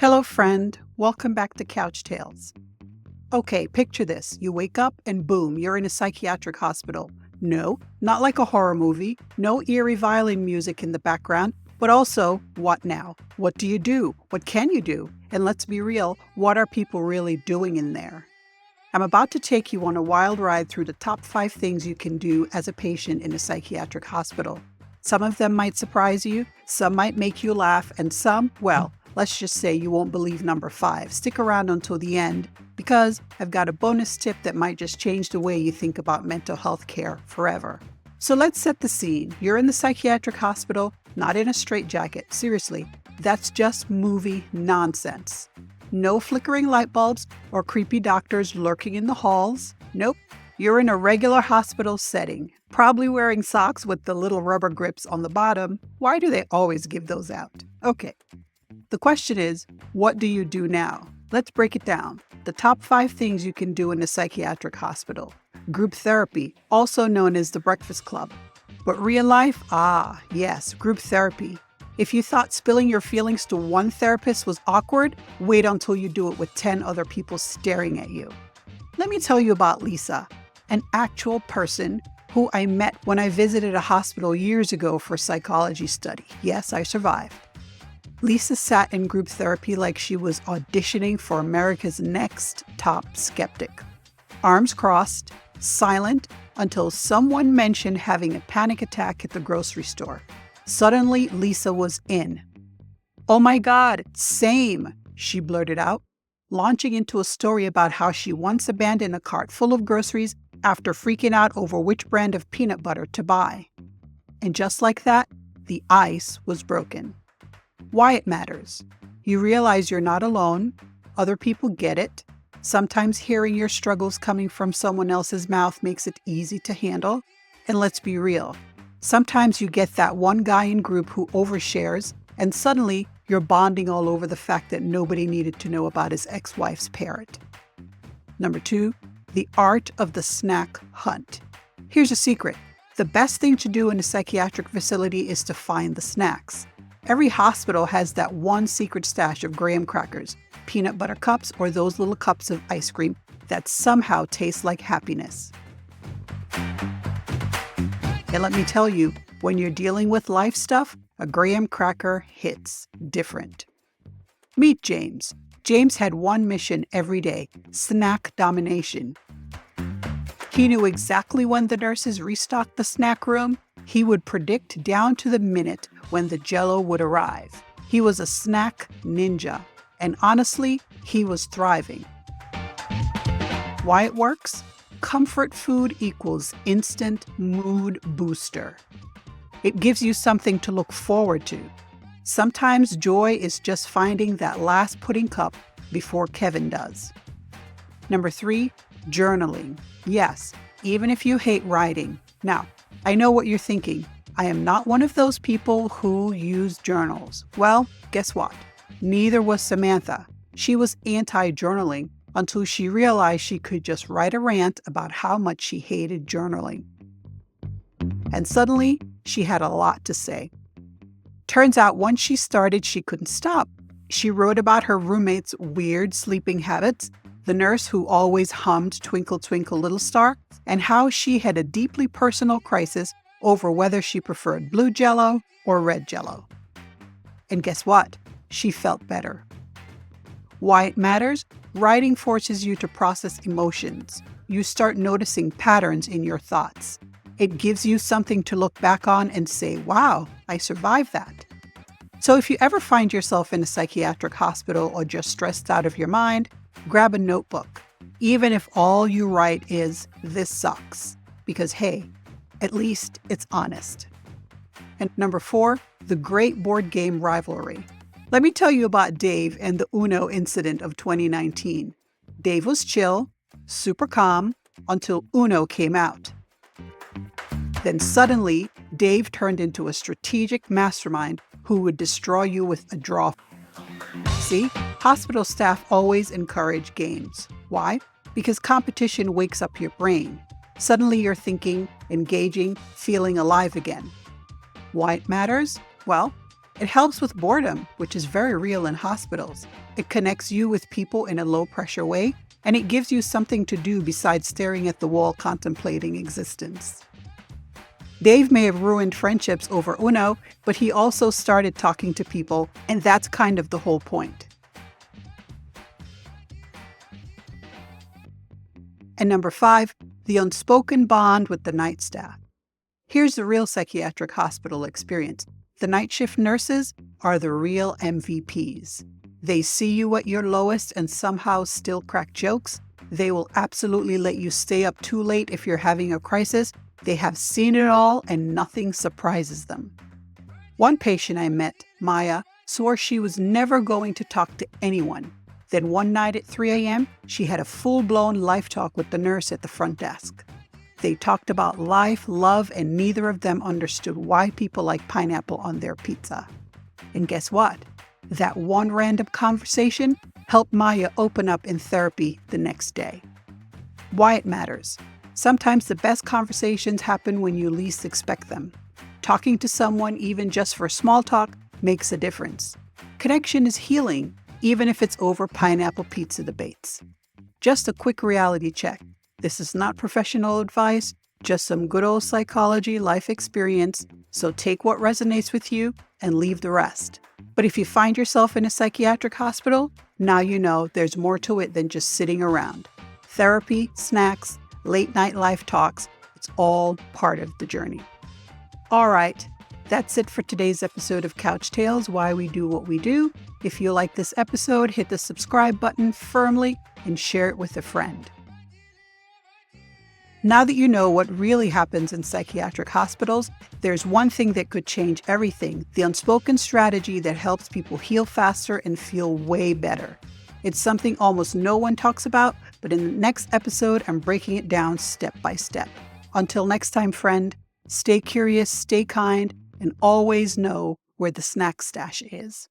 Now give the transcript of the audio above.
Hello, friend. Welcome back to Couch Tales. Okay, picture this. You wake up and boom, you're in a psychiatric hospital. No, not like a horror movie. No eerie violin music in the background. But also, what now? What do you do? What can you do? And let's be real, what are people really doing in there? I'm about to take you on a wild ride through the top 5 things you can do as a patient in a psychiatric hospital. Some of them might surprise you, some might make you laugh, and some, well, let's just say you won't believe number 5. Stick around until the end because I've got a bonus tip that might just change the way you think about mental health care forever. So let's set the scene. You're in the psychiatric hospital, not in a straitjacket. Seriously, that's just movie nonsense. No flickering light bulbs or creepy doctors lurking in the halls. Nope, you're in a regular hospital setting, probably wearing socks with the little rubber grips on the bottom. Why do they always give those out? Okay. The question is, what do you do now? Let's break it down. The top 5 things you can do in a psychiatric hospital. Group therapy, also known as the Breakfast Club. But real life? Yes, group therapy. If you thought spilling your feelings to one therapist was awkward, wait until you do it with 10 other people staring at you. Let me tell you about Lisa, an actual person who I met when I visited a hospital years ago for a psychology study. Yes, I survived. Lisa sat in group therapy like she was auditioning for America's Next Top Skeptic. Arms crossed, silent, until someone mentioned having a panic attack at the grocery store. Suddenly, Lisa was in. "Oh my God, same," she blurted out, launching into a story about how she once abandoned a cart full of groceries after freaking out over which brand of peanut butter to buy. And just like that, the ice was broken. Why it matters. You realize you're not alone. Other people get it. Sometimes hearing your struggles coming from someone else's mouth makes it easy to handle. And let's be real. Sometimes you get that one guy in group who overshares, and suddenly you're bonding all over the fact that nobody needed to know about his ex-wife's parrot. Number 2, the art of the snack hunt. Here's a secret. The best thing to do in a psychiatric facility is to find the snacks. Every hospital has that one secret stash of graham crackers, peanut butter cups, or those little cups of ice cream that somehow taste like happiness. And let me tell you, when you're dealing with life stuff, a graham cracker hits different. Meet James. James had one mission every day: snack domination. He knew exactly when the nurses restocked the snack room. He would predict down to the minute when the Jell-O would arrive. He was a snack ninja, and honestly, he was thriving. Why it works? Comfort food equals instant mood booster. It gives you something to look forward to. Sometimes joy is just finding that last pudding cup before Kevin does. Number 3, journaling. Yes, even if you hate writing. Now, I know what you're thinking. I am not one of those people who use journals. Well, guess what? Neither was Samantha. She was anti-journaling until she realized she could just write a rant about how much she hated journaling. And suddenly, she had a lot to say. Turns out once she started, she couldn't stop. She wrote about her roommate's weird sleeping habits, the nurse who always hummed Twinkle Twinkle Little Star, and how she had a deeply personal crisis over whether she preferred blue Jell-O or red Jell-O. And guess what? She felt better. Why it matters? Writing forces you to process emotions. You start noticing patterns in your thoughts. It gives you something to look back on and say, wow, I survived that. So if you ever find yourself in a psychiatric hospital or just stressed out of your mind, grab a notebook, even if all you write is, "This sucks," because hey, at least it's honest. And number 4, the great board game rivalry. Let me tell you about Dave and the Uno incident of 2019. Dave was chill, super calm, until Uno came out. Then suddenly, Dave turned into a strategic mastermind who would destroy you with a draw. See, hospital staff always encourage games. Why? Because competition wakes up your brain. Suddenly you're thinking, engaging, feeling alive again. Why it matters? Well, It helps with boredom, which is very real in hospitals. It connects you with people in a low-pressure way, and it gives you something to do besides staring at the wall contemplating existence. Dave may have ruined friendships over Uno, but he also started talking to people, and that's kind of the whole point. And number 5, the unspoken bond with the night staff. Here's the real psychiatric hospital experience. The night shift nurses are the real MVPs. They see you at your lowest and somehow still crack jokes. They will absolutely let you stay up too late if you're having a crisis. They have seen it all and nothing surprises them. One patient I met, Maya, swore she was never going to talk to anyone. Then one night at 3 a.m., she had a full-blown life talk with the nurse at the front desk. They talked about life, love, and neither of them understood why people like pineapple on their pizza. And guess what? That one random conversation helped Maya open up in therapy the next day. Why it matters. Sometimes the best conversations happen when you least expect them. Talking to someone, even just for small talk, makes a difference. Connection is healing, even if it's over pineapple pizza debates. Just a quick reality check. This is not professional advice, just some good old psychology life experience, so take what resonates with you and leave the rest. But if you find yourself in a psychiatric hospital, now you know there's more to it than just sitting around. Therapy, snacks, late night life talks, it's all part of the journey. All right, that's it for today's episode of Couch Tales, Why We Do What We Do. If you like this episode, hit the subscribe button firmly and share it with a friend. Now that you know what really happens in psychiatric hospitals, there's one thing that could change everything, the unspoken strategy that helps people heal faster and feel way better. It's something almost no one talks about, but in the next episode, I'm breaking it down step by step. Until next time, friend, stay curious, stay kind, and always know where the snack stash is.